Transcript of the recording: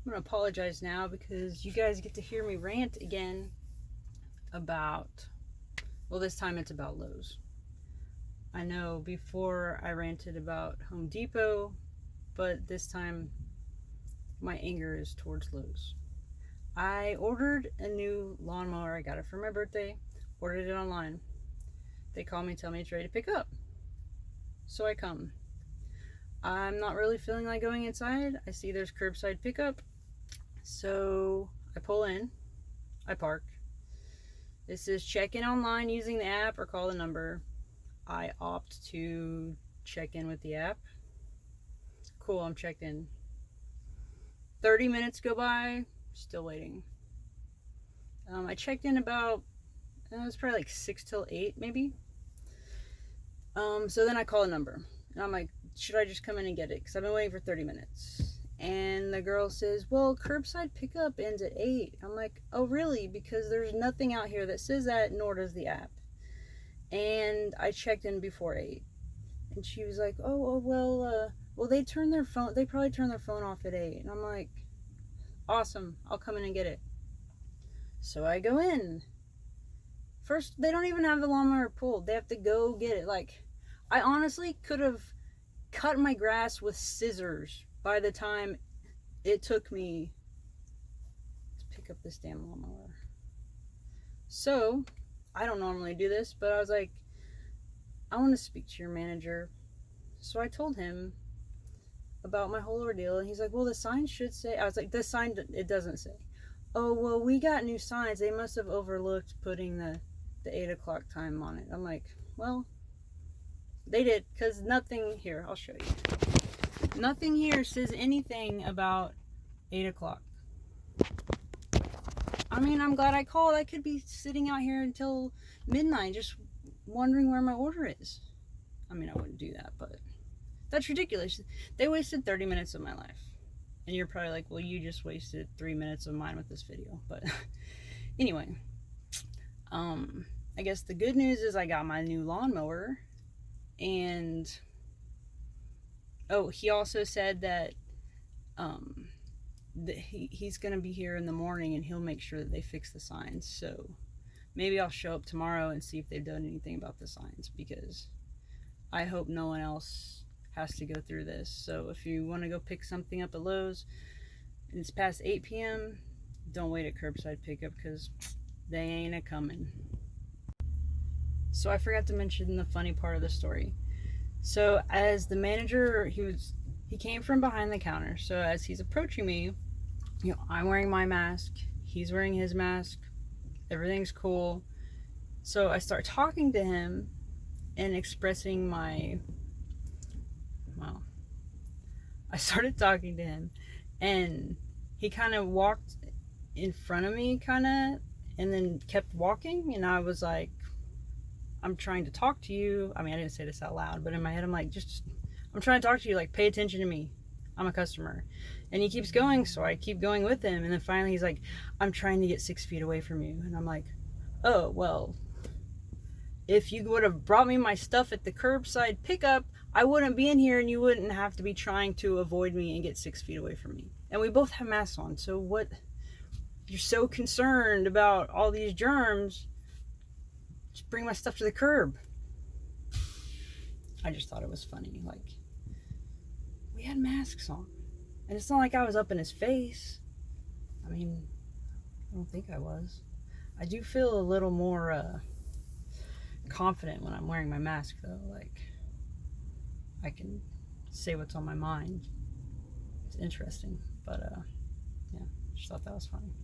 I'm gonna apologize now because you guys get to hear me rant again about, well, this time it's about Lowe's. I know before I ranted about Home Depot, but this time my anger is towards Lowe's. I ordered a new lawnmower. I got it for my birthday, ordered it online. They call me, tell me it's ready to pick up. So I come. I'm not really feeling like going inside. I see there's curbside pickup. So I pull in, I park. It says check in online using the app or call the number. I opt to check in with the app. Cool, I'm checked in. 30 minutes go by, still waiting. I checked in about, it was probably like 6 till 8 maybe. So then I call a number. And I'm like, should I just come in and get it? Because I've been waiting for 30 minutes. And the girl says, well, curbside pickup ends at 8. I'm like, oh, really? Because there's nothing out here that says that, nor does the app. And I checked in before 8. And she was like, oh well, they probably turn their phone off at 8. And I'm like, awesome, I'll come in and get it. So I go in. First, they don't even have the lawnmower pulled. They have to go get it. Like, I honestly could have cut my grass with scissors by the time it took me to pick up this damn lawnmower. So, I don't normally do this, but I was like, I want to speak to your manager. So I told him about my whole ordeal, and he's like, well, the sign should say. I was like, the sign, it doesn't say. Oh, well, we got new signs. They must have overlooked putting the 8 o'clock time on it. I'm like, well, they did, because nothing here, I'll show you. Nothing here says anything about 8 o'clock. I mean, I'm glad I called. I could be sitting out here until midnight just wondering where my order is. I mean, I wouldn't do that, but that's ridiculous. They wasted 30 minutes of my life. And you're probably like, well, you just wasted 3 minutes of mine with this video. But anyway, I guess the good news is I got my new lawnmower. And oh, he also said that he's gonna be here in the morning and he'll make sure that they fix the signs. So maybe I'll show up tomorrow and see if they've done anything about the signs, because I hope no one else has to go through this. So if you want to go pick something up at Lowe's and it's past 8 p.m., don't wait at curbside pickup, because they ain't a coming. So I forgot to mention the funny part of the story. So as the manager, he came from behind the counter. So as he's approaching me, you know, I'm wearing my mask, he's wearing his mask, everything's cool. So I start talking to him and expressing I started talking to him, and he kind of walked in front of me, and then kept walking, and I was like, I'm trying to talk to you. I mean, I didn't say this out loud, but in my head, I'm like, I'm trying to talk to you, like, pay attention to me. I'm a customer. And he keeps going, so I keep going with him, and then finally he's like, I'm trying to get 6 feet away from you. And I'm like, oh, well, if you would have brought me my stuff at the curbside pickup, I wouldn't be in here and you wouldn't have to be trying to avoid me and get 6 feet away from me. And we both have masks on, so what? You're so concerned about all these germs, just bring my stuff to the curb. I just thought it was funny. Like, we had masks on. And it's not like I was up in his face. I mean, I don't think I was. I do feel a little more confident when I'm wearing my mask, though. Like, I can say what's on my mind. It's interesting. But, yeah, just thought that was funny.